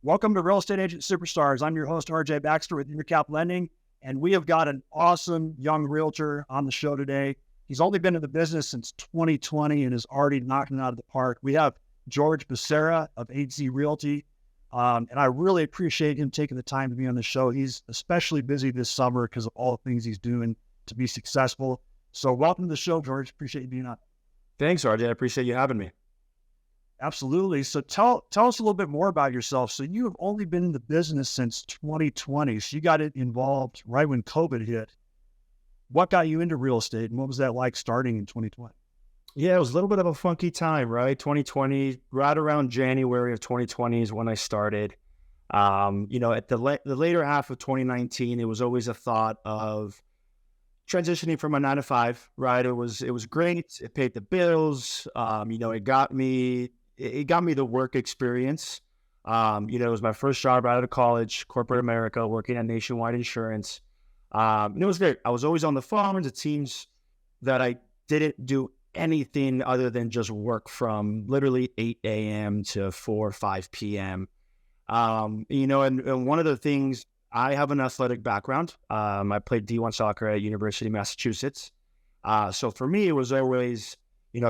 Welcome to Real Estate Agent Superstars. I'm your host, Jorge Baxter with Intercap Lending, and we have got an awesome young realtor on the show today. He's only been in the business since 2020 and is already knocking it out of the park. We have Jorge Becerra of HZ Realty, and I really appreciate him taking the time to be on the show. He's especially busy this summer because of all the things he's doing to be successful. So welcome to the show, Jorge. Appreciate you being on. Thanks, RJ. I appreciate you having me. Absolutely. So tell us a little bit more about yourself. So you have only been in the business since 2020. So you got it involved right when COVID hit. What got you into real estate and what was that like starting in 2020? Yeah, it was a little bit of a funky time, right? 2020, right around January of 2020 is when I started. At the later half of 2019, it was always a thought of transitioning from a 9 to 5, right? It was great. It paid the bills. It got me the work experience. It was my first job out of college, corporate America, working at Nationwide Insurance. And it was great. I was always on the phone. It seems that I didn't do anything other than just work from literally 8 a.m. to 4 or 5 p.m. And one of the things, I have an athletic background. I played D1 soccer at University of Massachusetts. So for me, it was always,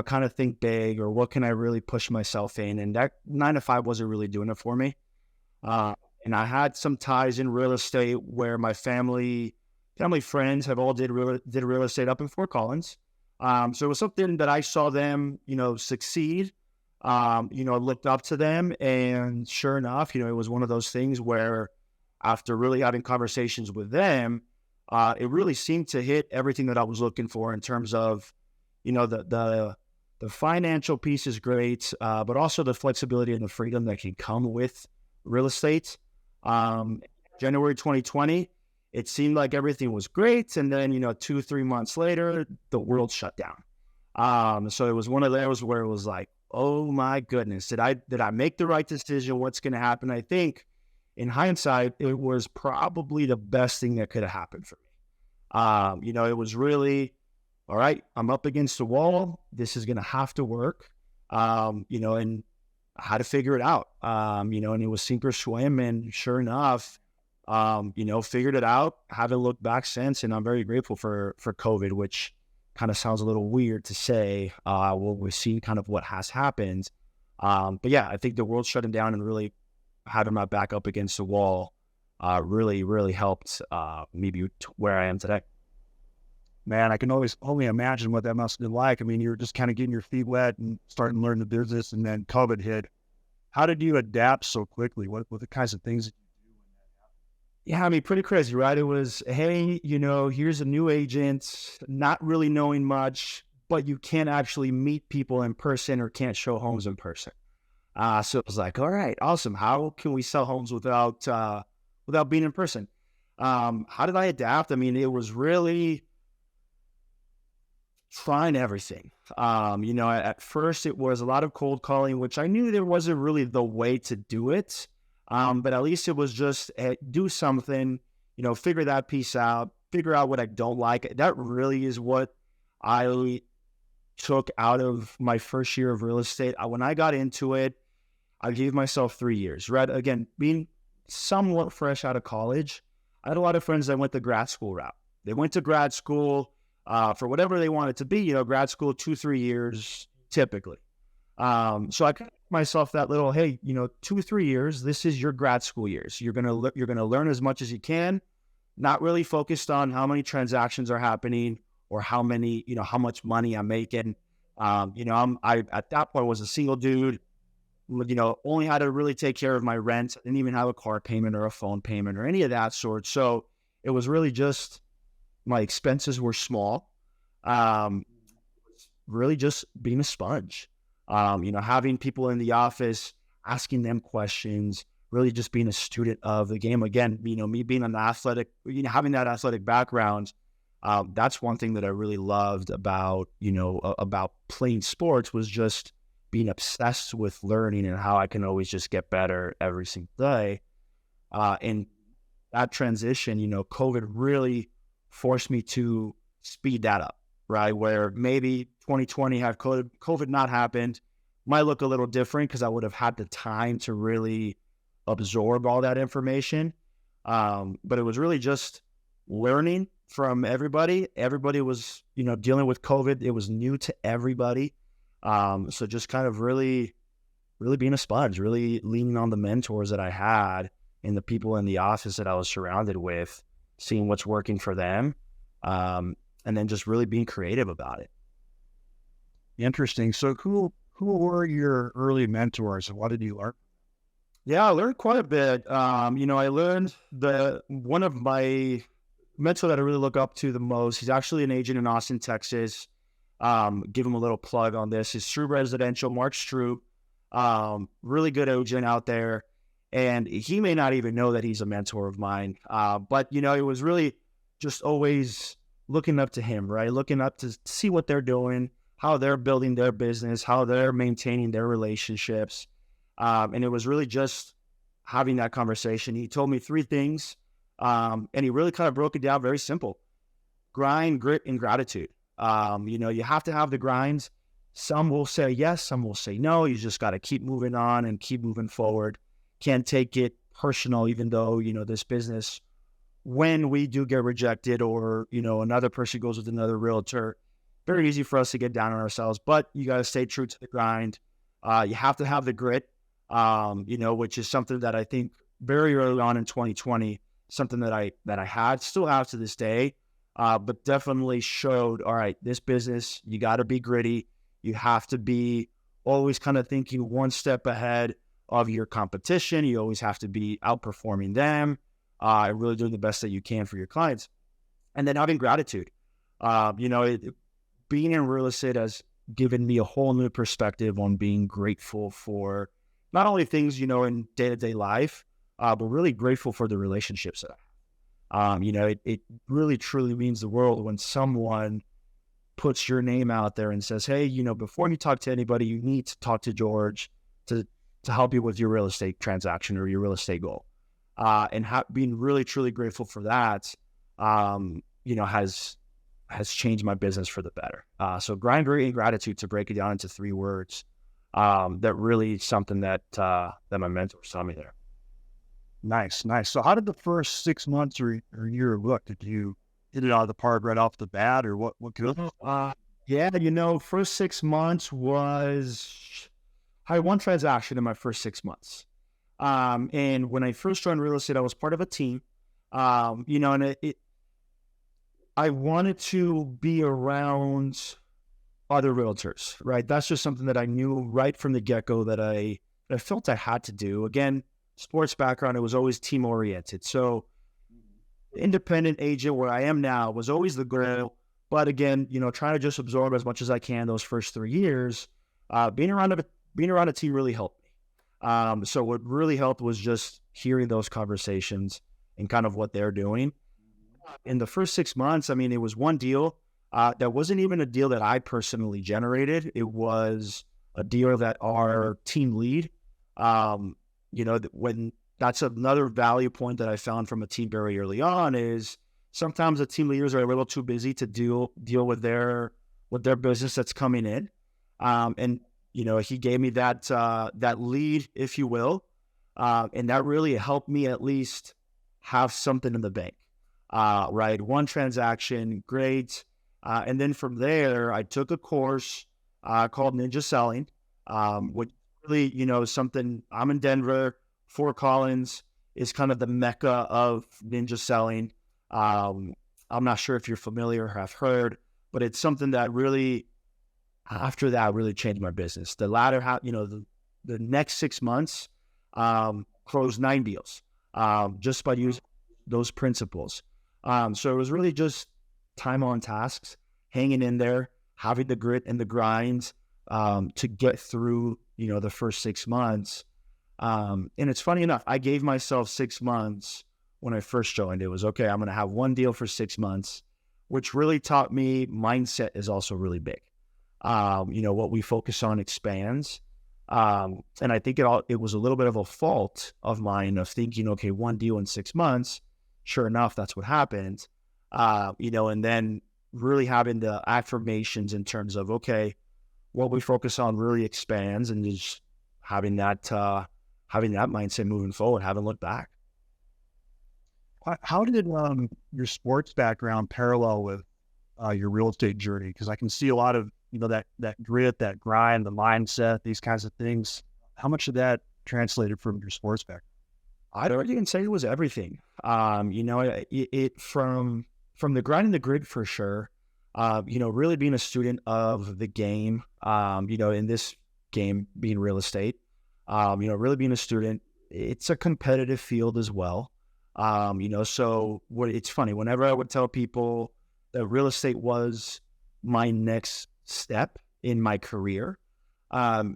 kind of think big, or what can I really push myself in? And that 9 to 5 wasn't really doing it for me. And I had some ties in real estate where my family friends have all did real estate up in Fort Collins. So it was something that I saw them, succeed, looked up to them. And sure enough, it was one of those things where after really having conversations with them, it really seemed to hit everything that I was looking for in terms of, the financial piece is great, but also the flexibility and the freedom that can come with real estate. January 2020, it seemed like everything was great. And then, 2-3 months later, the world shut down. So it was one of those where it was like, oh my goodness, did I make the right decision? What's going to happen? I think in hindsight, it was probably the best thing that could have happened for me. It was really, all right, I'm up against the wall. This is going to have to work, and I had to figure it out, and it was sink or swim. And sure enough, figured it out. Haven't looked back since. And I'm very grateful for COVID, which kind of sounds a little weird to say. We've seen kind of what has happened. But yeah, I think the world shutting down and really having my back up against the wall really, really helped me be where I am today. Man, I can only imagine what that must have been like. I mean, you're just kind of getting your feet wet and starting to learn the business, and then COVID hit. How did you adapt so quickly? What the kinds of things did you do when that happened? Yeah, I mean, pretty crazy, right? It was, hey, here's a new agent, not really knowing much, but you can't actually meet people in person or can't show homes in person. So it was like, all right, awesome. How can we sell homes without being in person? How did I adapt? I mean, it was really trying everything. At first it was a lot of cold calling, which I knew there wasn't really the way to do it. But at least it was just do something, figure that piece out, figure out what I don't like. That really is what I took out of my first year of real estate. When I got into it, I gave myself 3 years, right? Again, being somewhat fresh out of college, I had a lot of friends that went the grad school route. They went to grad school for whatever they wanted to be, grad school, 2-3 years, typically. So I gave myself that little, hey, 2-3 years, this is your grad school years. You're going to learn as much as you can, not really focused on how many transactions are happening or how much money I'm making. I at that point was a single dude, only had to really take care of my rent. I didn't even have a car payment or a phone payment or any of that sort. So it was really just, my expenses were small. Really just being a sponge, having people in the office, asking them questions, really just being a student of the game. Again, me being an athletic, having that athletic background, that's one thing that I really loved about playing sports, was just being obsessed with learning and how I can always just get better every single day. And that transition, COVID really forced me to speed that up, right? Where maybe 2020 had COVID not happened, might look a little different because I would have had the time to really absorb all that information. But it was really just learning from everybody. Everybody was, dealing with COVID. It was new to everybody. So just kind of really being a sponge, really leaning on the mentors that I had and the people in the office that I was surrounded with, seeing what's working for them. And then just really being creative about it. Interesting. So who were your early mentors and what did you learn? Yeah, I learned quite a bit. I learned one of my mentor that I really look up to the most, he's actually an agent in Austin, Texas. Give him a little plug on this. Is Stroop Residential, Mark Stroop. Really good agent out there. And he may not even know that he's a mentor of mine. But, it was really just always looking up to him, right? Looking up to see what they're doing, how they're building their business, how they're maintaining their relationships. And it was really just having that conversation. He told me 3 things, and he really kind of broke it down very simple: grind, grit, and gratitude. You have to have the grinds. Some will say yes, some will say no. You just got to keep moving on and keep moving forward. Can't take it personal, even though, this business, when we do get rejected or, another person goes with another realtor, very easy for us to get down on ourselves, but you got to stay true to the grind. You have to have the grit, which is something that I think very early on in 2020, something that I had, still have to this day, but definitely showed, all right, this business, you got to be gritty. You have to be always kind of thinking one step ahead of your competition. You always have to be outperforming them, and really doing the best that you can for your clients. And then having gratitude. Being in real estate has given me a whole new perspective on being grateful for not only things, in day-to-day life, but really grateful for the relationships that I have. It really, truly means the world when someone puts your name out there and says, hey, before you talk to anybody, you need to talk to George to help you with your real estate transaction or your real estate goal. And being really, truly grateful for that, has changed my business for the better. So grind, grit, and gratitude, to break it down into 3 words, that really is something that my mentors taught me there. Nice. So how did the first 6 months or year look? Did you hit it out of the park right off the bat, or what could? First 6 months was, I had 1 transaction in my first 6 months. And when I first joined real estate, I was part of a team, and I wanted to be around other realtors, right? That's just something that I knew right from the get-go that I felt I had to do. Again, sports background, it was always team oriented. So independent agent where I am now was always the goal. But again, trying to just absorb as much as I can those first 3 years, being around a team really helped me. So what really helped was just hearing those conversations and kind of what they're doing. In the first 6 months, it was 1 deal. That wasn't even a deal that I personally generated. It was a deal that our team lead, when that's another value point that I found from a team very early on, is sometimes the team leaders are a little too busy to deal with their business that's coming in. And he gave me that lead, if you will. And that really helped me at least have something in the bank. Right. 1 transaction, great. And then from there, I took a course called Ninja Selling, which really, is something. I'm in Denver. Fort Collins is kind of the mecca of ninja selling. I'm not sure if you're familiar or have heard, but it's something that really, after that, really changed my business. The latter half, the next 6 months, closed 9 deals, just by using those principles. So it was really just time on tasks, hanging in there, having the grit and the grind, to get through, the first 6 months. And it's funny enough, I gave myself 6 months when I first joined. It was, okay, I'm going to have 1 deal for 6 months, which really taught me mindset is also really big. What we focus on expands. And I think it was a little bit of a fault of mine of thinking, okay, 1 deal in 6 months. Sure enough, that's what happened. And then really having the affirmations in terms of, okay, what we focus on really expands, and just having that having that mindset moving forward, haven't looked back. How did your sports background parallel with your real estate journey? Because I can see a lot of, that grit, that grind, the mindset, these kinds of things. How much of that translated from your sports background? I don't even say it was everything. It from the grind and the grit for sure. Really being a student of the game, in this game being real estate, really being a student, it's a competitive field as well. So it's funny, whenever I would tell people that real estate was my next step in my career, 95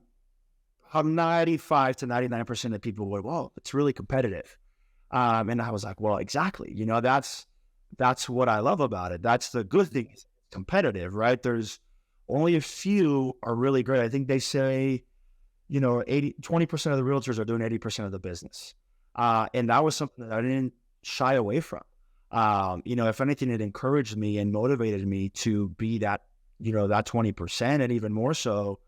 to 99% of people would, well, it's really competitive. And I was like, well, exactly. That's what I love about it. That's the good thing. It's competitive, right? There's only a few are really great. I think they say, 20% of the realtors are doing 80% of the business. And that was something that I didn't shy away from. If anything, it encouraged me and motivated me to be that 20%, and even more so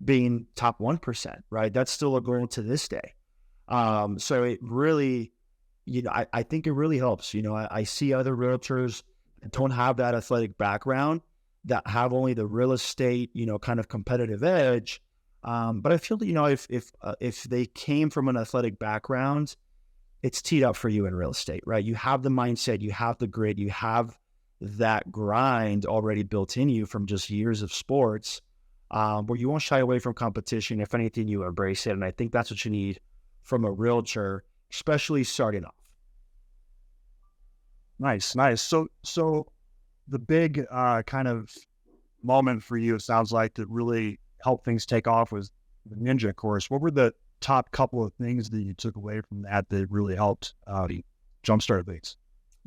being top 1%, right? That's still a goal to this day. So it really, I think it really helps. I see other realtors that don't have that athletic background, that have only the real estate, kind of competitive edge. But I feel that, if they came from an athletic background, it's teed up for you in real estate, right? You have the mindset, you have the grit, you have that grind already built in you from just years of sports, where you won't shy away from competition. If anything, you embrace it. And I think that's what you need from a realtor, especially starting off. Nice. So the big kind of moment for you, it sounds like, that really helped things take off was the Ninja course. What were the top couple of things that you took away from that really helped jumpstart things?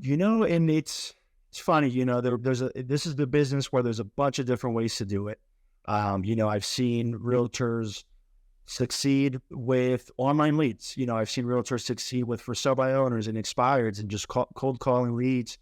And it's funny, this is the business where there's a bunch of different ways to do it. I've seen realtors succeed with online leads. I've seen realtors succeed with for sale by owners and expireds and just cold calling leads,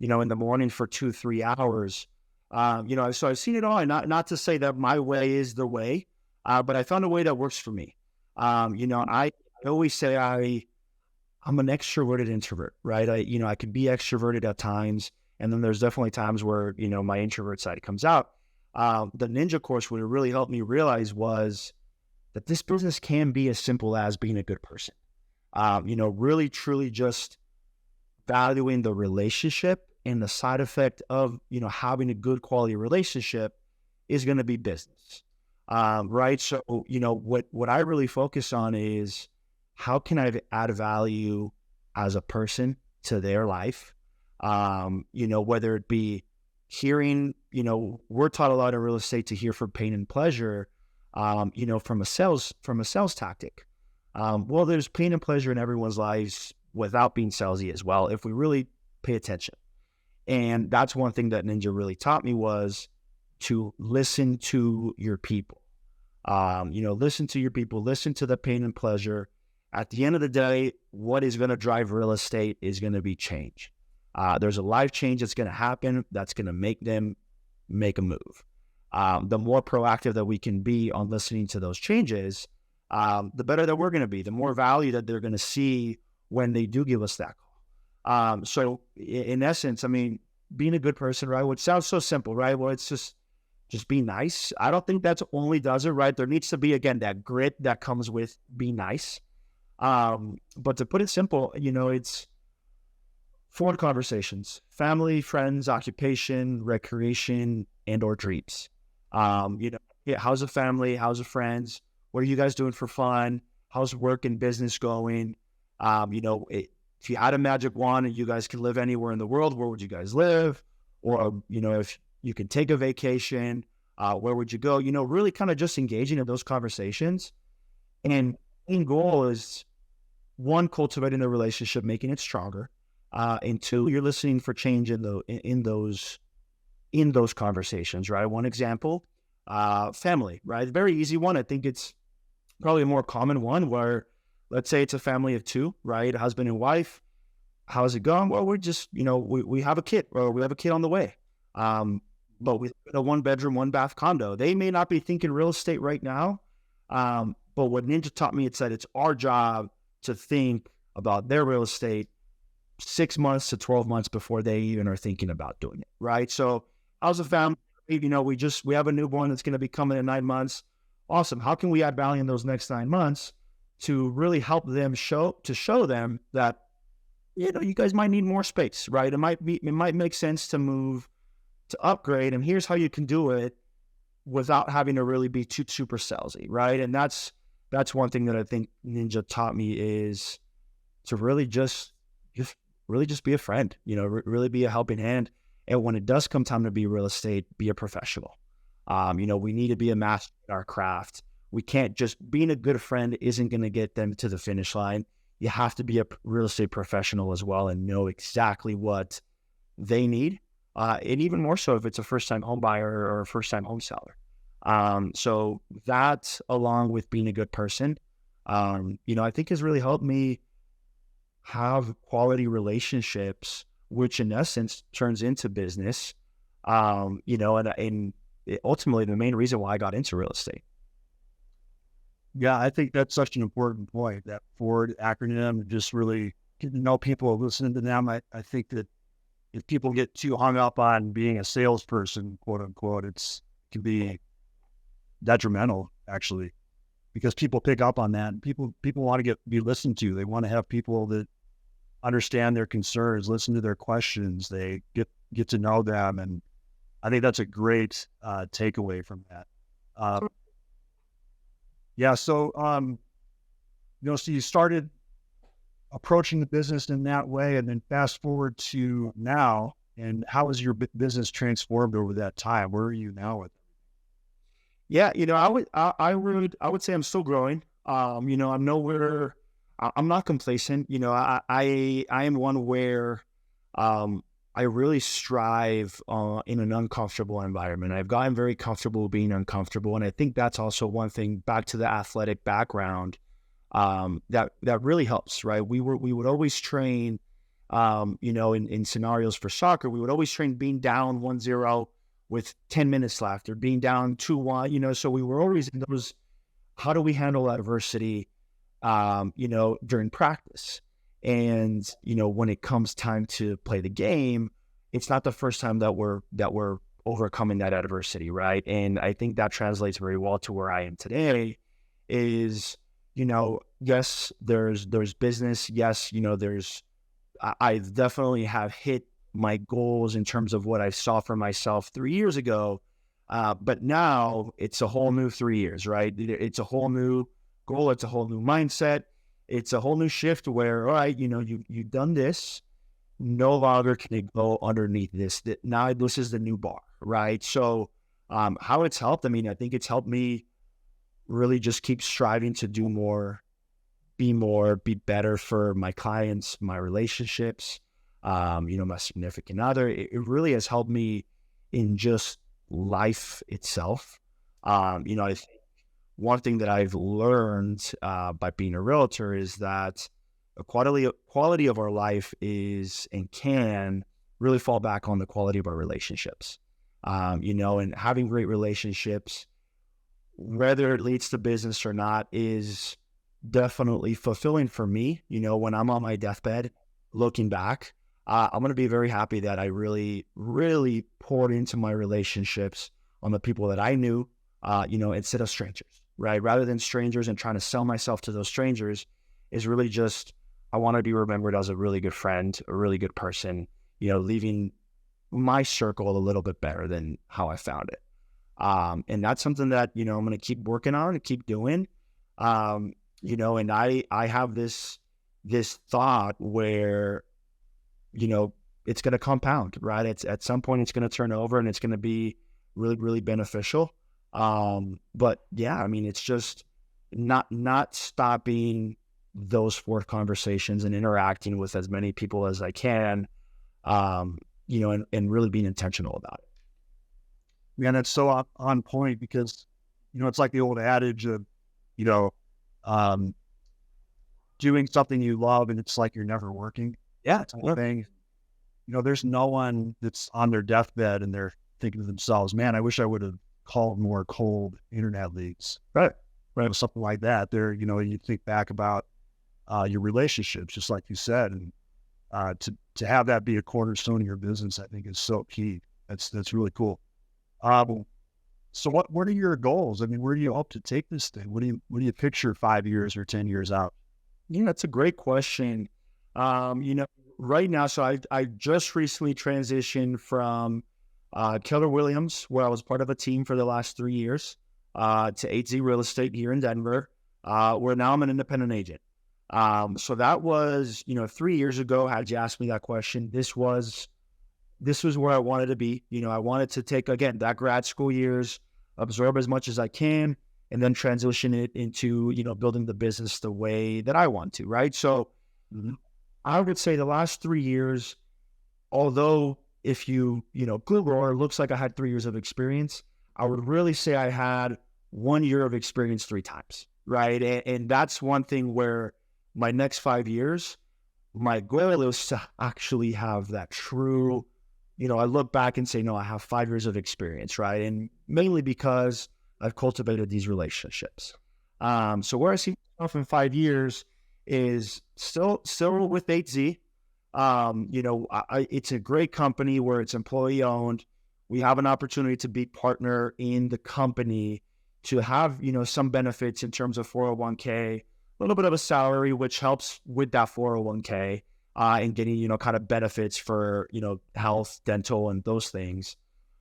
in the morning for 2-3 hours. So I've seen it all, and not to say that my way is the way, but I found a way that works for me. I always say I'm an extroverted introvert, right? I can be extroverted at times, and then there's definitely times where, my introvert side comes out. The Ninja course, what it really helped me realize was that this business can be as simple as being a good person. Really, truly just valuing the relationship, and the side effect of, having a good quality relationship is going to be business. Right. So, what I really focus on is how can I add value as a person to their life? Whether it be hearing, we're taught a lot in real estate to hear from pain and pleasure, from a sales tactic. Well, there's pain and pleasure in everyone's lives without being salesy as well, if we really pay attention. And that's one thing that Ninja really taught me, was to listen to your people. Listen to your people, listen to the pain and pleasure. At the end of the day, what is going to drive real estate is going to be change. There's a life change that's going to happen that's going to make them make a move. The more proactive that we can be on listening to those changes, the better that we're going to be, the more value that they're going to see when they do give us that call. So in essence, being a good person, right? Which sounds so simple, right? Well, it's just be nice. I don't think that's only does it, right? There needs to be, again, that grit that comes with be nice. But to put it simple, it's 4 conversations: family, friends, occupation, recreation, and or dreams. How's the family? How's the friends? What are you guys doing for fun? How's work and business going? If you had a magic wand and you guys could live anywhere in the world, where would you guys live? Or, if you could take a vacation, where would you go? Really kind of just engaging in those conversations. And main goal is, 1, cultivating the relationship, making it stronger. And 2, you're listening for change in those conversations, right? One example, family, right? Very easy one. I think it's probably a more common one, where let's say it's a family of 2, right? A husband and wife. How's it going? Well, we're just, we have a kid, or we have a kid on the way. But we live in a 1-bedroom, 1-bath condo. They may not be thinking real estate right now, But what Ninja taught me, it said it's our job to think about their real estate 6 months to 12 months before they even are thinking about doing it, right? So I was a family, we have a newborn that's going to be coming in 9 months. Awesome. How can we add value in those next 9 months to really help them show them that, you guys might need more space, right? It might make sense to move, to upgrade, and here's how you can do it without having to really be too super salesy, right? And that's one thing that I think Ninja taught me, is to really just be a friend, really be a helping hand. And when it does come time to be real estate, be a professional. We need to be a master at our craft. We can't being a good friend isn't going to get them to the finish line. You have to be a real estate professional as well and know exactly what they need. And even more so if it's a first-time home buyer or a first-time home seller. So that, along with being a good person, I think has really helped me have quality relationships, which in essence turns into business, and ultimately the main reason why I got into real estate. Yeah, I think that's such an important point, that FORD acronym, just really getting to know people, listening to them. I think that if people get too hung up on being a salesperson, quote unquote, it can be detrimental, actually, because people pick up on that. People want to be listened to. They want to have people that understand their concerns, listen to their questions. They get to know them, and I think that's a great takeaway from that. So you started approaching the business in that way, and then fast forward to now, and how has your business transformed over that time? Where are you now with it? Yeah, I would say I'm still growing. I'm nowhere. I'm not complacent. I am one where I really strive in an uncomfortable environment. I've gotten very comfortable being uncomfortable, and I think that's also one thing, back to the athletic background, that really helps, right? We would always train, in scenarios for soccer, we would always train being down 1-0 with 10 minutes left, or being down 2-1, so we were always in those, how do we handle adversity, during practice. And, when it comes time to play the game, it's not the first time that we're overcoming that adversity, right? And I think that translates very well to where I am today is, yes, there's business. Yes, I definitely have hit my goals in terms of what I saw for myself 3 years ago. But now it's a whole new 3 years, right? It's a whole new goal. It's a whole new mindset. It's a whole new shift where, all right, you've done this. No longer can it go underneath this. Now this is the new bar, right? So how it's helped, I think it's helped me really just keep striving to do more, be better for my clients, my relationships, my significant other. It really has helped me in just life itself. I think one thing that I've learned by being a realtor is that the quality of our life is and can really fall back on the quality of our relationships. And having great relationships, whether it leads to business or not, is definitely fulfilling for me. When I'm on my deathbed, looking back, I'm going to be very happy that I really, really poured into my relationships on the people that I knew, instead of strangers, right? Rather than strangers and trying to sell myself to those strangers, is really just, I want to be remembered as a really good friend, a really good person, leaving my circle a little bit better than how I found it. And that's something that, I'm going to keep working on and keep doing. And I have this thought where, it's going to compound, right? It's at some point it's going to turn over and it's going to be really, really beneficial. But yeah, it's just not stopping those fourth conversations and interacting with as many people as I can, and really being intentional about it. Man, that's so on point, because, it's like the old adage of, doing something you love and it's like you're never working. Yeah. Thing. There's no one that's on their deathbed and they're thinking to themselves, man, I wish I would have called more cold internet leads. Right. right? Something like that. There, you think back about your relationships, just like you said, and to have that be a cornerstone of your business, I think is so key. That's really cool. So what are your goals? I mean, where do you hope to take this thing? What do you picture 5 years or 10 years out? Yeah, that's a great question. Right now, so I just recently transitioned from Keller Williams, where I was part of a team for the last 3 years, to 8Z Real Estate here in Denver, where now I'm an independent agent. So that was, 3 years ago, had you asked me that question, this was where I wanted to be. I wanted to take, again, that grad school years, absorb as much as I can, and then transition it into, building the business the way that I want to, right? So I would say the last 3 years, although if you, Google, or it looks like I had 3 years of experience, I would really say I had 1 year of experience 3 times, right? And that's one thing where my next 5 years, my goal is to actually have that true, I look back and say, no, I have 5 years of experience, right? And mainly because I've cultivated these relationships. So where I see myself in 5 years is still with 8Z. It's a great company where it's employee owned. We have an opportunity to be partner in the company, to have, some benefits in terms of 401k, a little bit of a salary, which helps with that 401k, and getting, kind of benefits for, health, dental, and those things.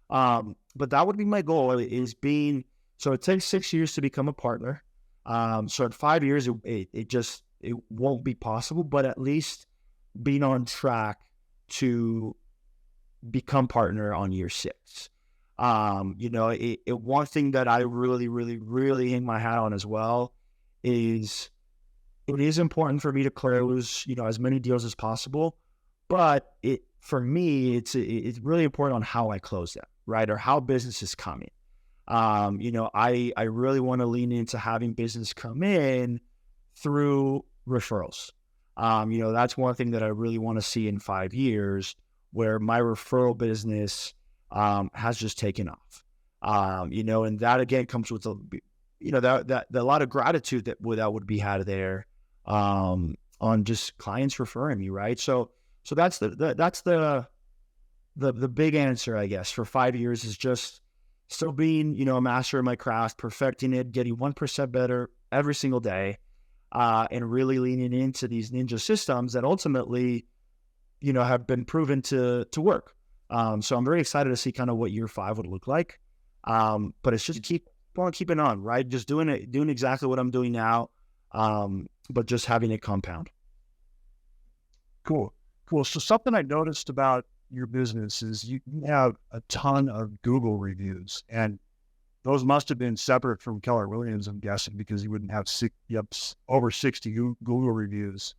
But that would be my goal, so it takes 6 years to become a partner. So in 5 years, it won't be possible, but at least being on track to become partner on year 6. One thing that I really, really, really hang my hat on as well is it is important for me to close, as many deals as possible, but for me, it's really important on how I close them, right? Or how business is coming. I really want to lean into having business come in through referrals. That's one thing that I really want to see in 5 years, where my referral business has just taken off. And that again comes with a lot of gratitude that would be had there on just clients referring me, right? So that's the big answer, I guess, for 5 years, is just still being, a master of my craft, perfecting it, getting 1% better every single day, and really leaning into these ninja systems that ultimately, have been proven to work. So I'm very excited to see kind of what year 5 would look like. But it's just keep on keeping on, right? Just doing exactly what I'm doing now, but just having it compound. Cool. So something I noticed about your business is you have a ton of Google reviews, and those must have been separate from Keller Williams, I'm guessing, because you wouldn't have over 60 Google reviews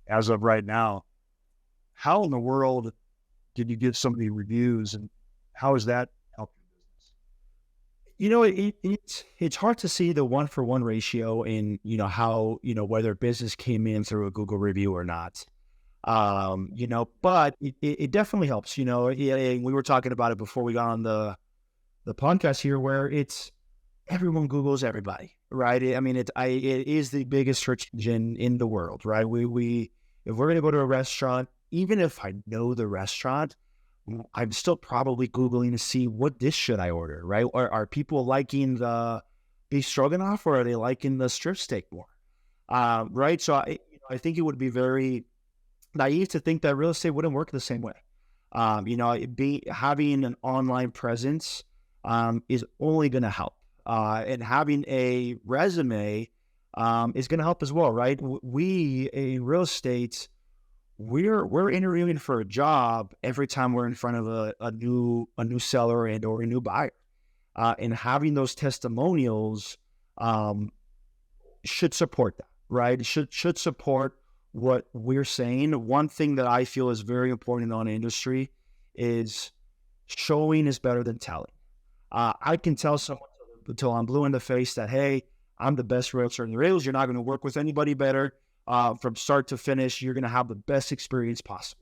as of right now. How in the world did you get so many reviews, and how has that helped your business? It's hard to see the 1-for-1 ratio in, how, whether business came in through a Google review or not. But it definitely helps, we were talking about it before we got on the podcast here, where it's everyone Googles everybody, right? It is the biggest search engine in the world, right? If we're going to go to a restaurant, even if I know the restaurant, I'm still probably Googling to see what dish should I order, right? Or are people liking the beef stroganoff, or are they liking the strip steak more? Right. So I think it would be very naive to think that real estate wouldn't work the same way. Having an online presence is only going to help, and having a resume is going to help as well, right? We in real estate, we're interviewing for a job every time we're in front of a new seller and or a new buyer, and having those testimonials should support that, right? Should support what we're saying. One thing that I feel is very important on industry is showing is better than telling. I can tell someone until I'm blue in the face that, hey, I'm the best realtor in the rails. You're not going to work with anybody better. From start to finish, you're going to have the best experience possible.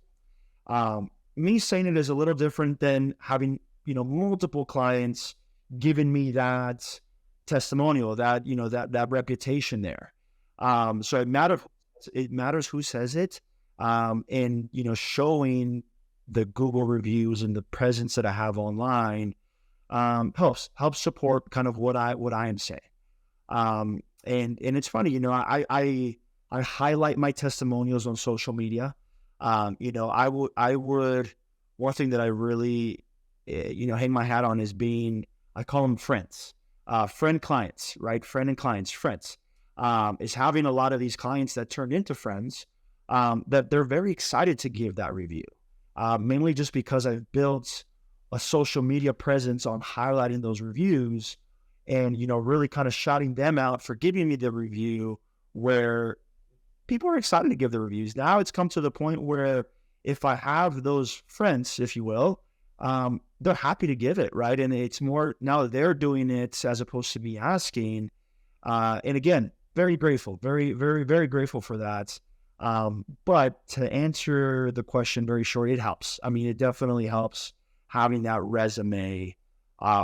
Me saying it is a little different than having, multiple clients giving me that, testimonial, that, that reputation there. So it matters who says it. And, showing the Google reviews and the presence that I have online, helps support kind of what I am saying. And it's funny, I highlight my testimonials on social media. I would, one thing that I really, hang my hat on is being, I call them friends, friend clients, right? Friend and clients, friends, is having a lot of these clients that turned into friends, that they're very excited to give that review. Mainly just because I've built a social media presence on highlighting those reviews and, really kind of shouting them out for giving me the review, where people are excited to give the reviews. Now it's come to the point where if I have those friends, if you will, they're happy to give it, right? And it's more, now they're doing it as opposed to me asking. And again, very grateful, very, very, very grateful for that. But to answer the question very short, it helps. I mean, it definitely helps having that resume,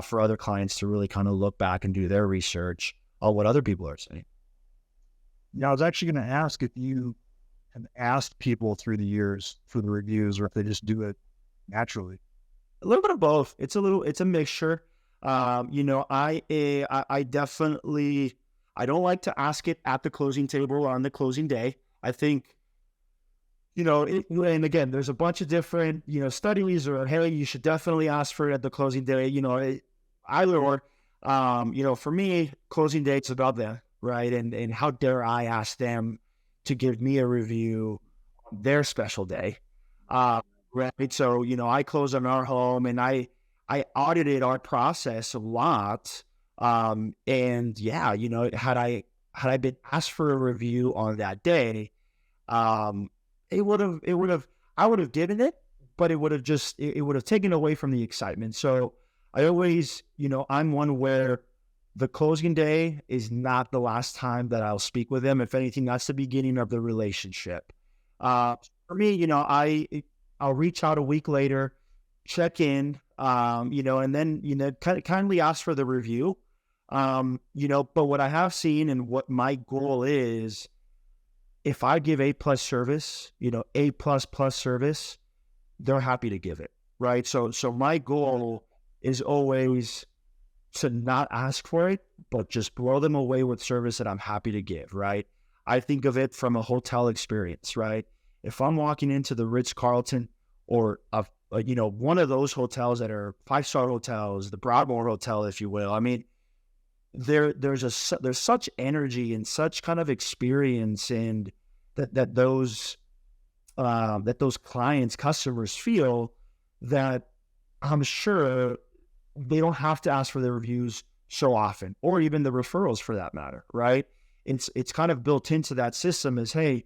for other clients to really kind of look back and do their research on what other people are saying. Now, I was actually going to ask if you have asked people through the years for the reviews, or if they just do it naturally. A little bit of both. It's a mixture. I definitely, I don't like to ask it at the closing table or on the closing day. I think, and again, there's a bunch of different, studies, or, hey, you should definitely ask for it at the closing day, either or. For me, closing day, it's about them, right? And how dare I ask them to give me a review on their special day, right? So, I closed on our home, and I audited our process a lot. And yeah, had I been asked for a review on that day, I would have given it, but it would have taken away from the excitement. So I always, I'm one where the closing day is not the last time that I'll speak with them. If anything, that's the beginning of the relationship. For me, I'll reach out a week later, check in, and then, kindly ask for the review. But what I have seen, and what my goal is, if I give A+ service, A++ service, they're happy to give it, right? So my goal is always to not ask for it, but just blow them away with service that I'm happy to give, right? I think of it from a hotel experience, right? If I'm walking into the Ritz-Carlton, or one of those hotels that are 5-star hotels, the Broadmoor Hotel, if you will, I mean, there's such energy and such kind of experience, and that those customers feel, that I'm sure they don't have to ask for the reviews so often, or even the referrals for that matter, right? It's kind of built into that system as, hey,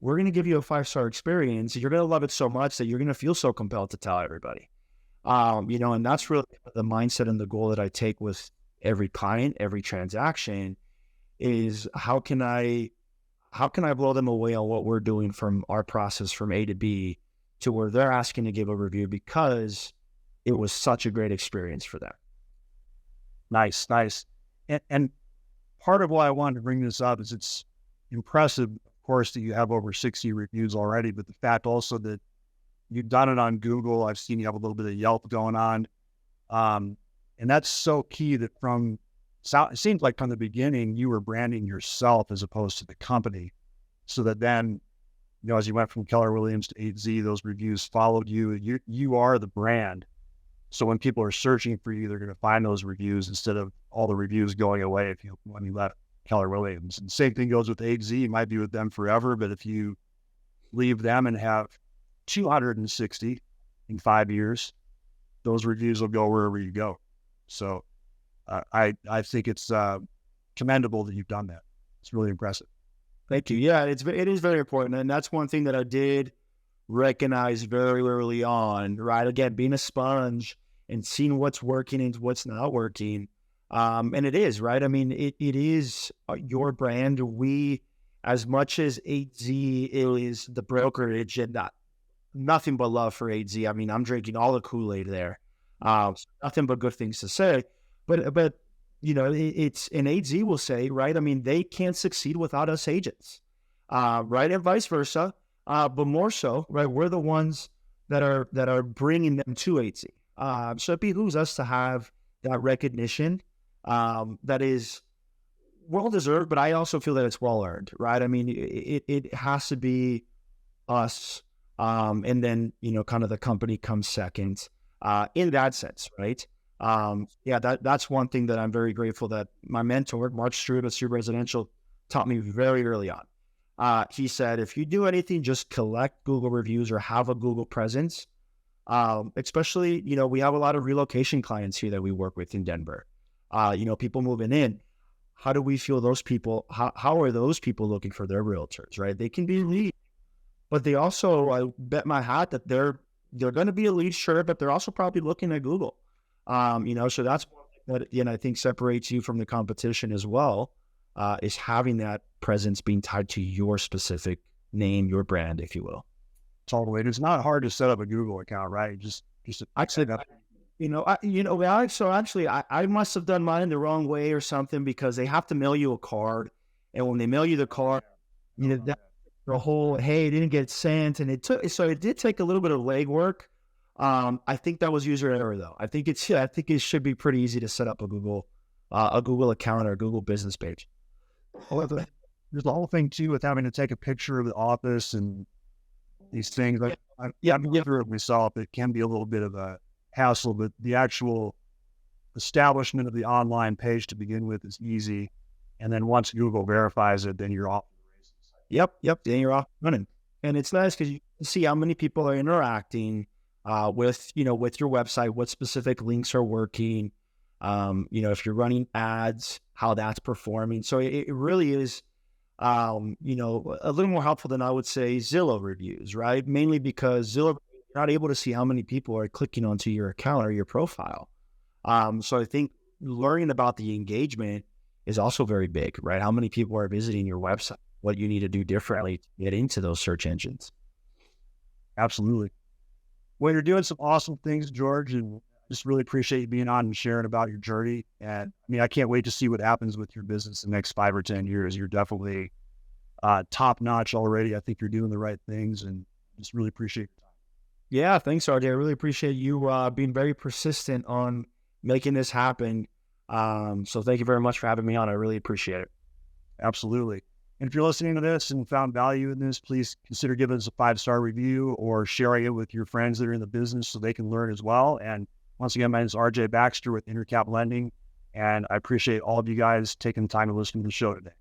we're going to give you a 5-star experience. You're going to love it so much that you're going to feel so compelled to tell everybody. And that's really the mindset and the goal that I take with every client, every transaction, is how can I blow them away on what we're doing from our process from A to B to where they're asking to give a review because it was such a great experience for them. Nice. And part of why I wanted to bring this up is it's impressive, of course, that you have over 60 reviews already, but the fact also that you've done it on Google. I've seen you have a little bit of Yelp going on. And that's so key, that it seems like from the beginning, you were branding yourself as opposed to the company, so that then, as you went from Keller Williams to 8Z, those reviews followed you. You are the brand. So when people are searching for you, they're going to find those reviews instead of all the reviews going away when you left Keller Williams. And same thing goes with 8Z. You might be with them forever, but if you leave them and have 260 in 5 years, those reviews will go wherever you go. So I think it's commendable that you've done that. It's really impressive. Thank you. Yeah, it is very important. And that's one thing that I did recognize very early on, right? Again, being a sponge and seeing what's working and what's not working. And it is, right? I mean, it is your brand. We, as much as 8Z is the brokerage, and nothing but love for 8Z. I mean, I'm drinking all the Kool-Aid there. Nothing but good things to say. But it's an AZ will say, right? I mean, they can't succeed without us agents, right? And vice versa. But more so, right? We're the ones that are bringing them to AZ. So it behooves us to have that recognition that is well deserved, but I also feel that it's well earned, right? I mean, it has to be us, and then kind of the company comes second, in that sense, right? That's one thing that I'm very grateful that my mentor, Mark Strude at Super Residential, taught me very early on. He said, if you do anything, just collect Google reviews or have a Google presence. Especially, we have a lot of relocation clients here that we work with in Denver. People moving in. How do we feel those people? How are those people looking for their realtors, right? They can be lead, but they also, I bet my hat that they're going to be a lead, sure, but they're also probably looking at Google. So that's one thing that, I think separates you from the competition as well, is having that presence being tied to your specific name, your brand, if you will. Totally. It's not hard to set up a Google account, right? I'd say that. Alex, so actually I must have done mine the wrong way or something, because they have to mail you a card. And when they mail you the card, that the whole, hey, it didn't get sent. And it did take a little bit of legwork. I think that was user error though. I think it should be pretty easy to set up a Google account or a Google business page. There's the whole thing too with having to take a picture of the office and these things. I've been through it myself. It can be a little bit of a hassle, but the actual establishment of the online page to begin with is easy. And then once Google verifies it, then you're off the races. Yep. Then you're off running. And it's nice because you can see how many people are interacting with your website, what specific links are working, if you're running ads, how that's performing. So it really is, a little more helpful than I would say Zillow reviews, right? Mainly because Zillow, you're not able to see how many people are clicking onto your account or your profile. So I think learning about the engagement is also very big, right? How many people are visiting your website, what you need to do differently to get into those search engines. Absolutely. Well, you're doing some awesome things, George, and just really appreciate you being on and sharing about your journey. And I can't wait to see what happens with your business in the next 5 or 10 years. You're definitely top notch already. I think you're doing the right things, and just really appreciate your time. Yeah, thanks, RJ. I really appreciate you being very persistent on making this happen. So thank you very much for having me on. I really appreciate it. Absolutely. And if you're listening to this and found value in this, please consider giving us a 5-star review or sharing it with your friends that are in the business so they can learn as well. And once again, my name is RJ Baxter with Intercap Lending, and I appreciate all of you guys taking the time to listen to the show today.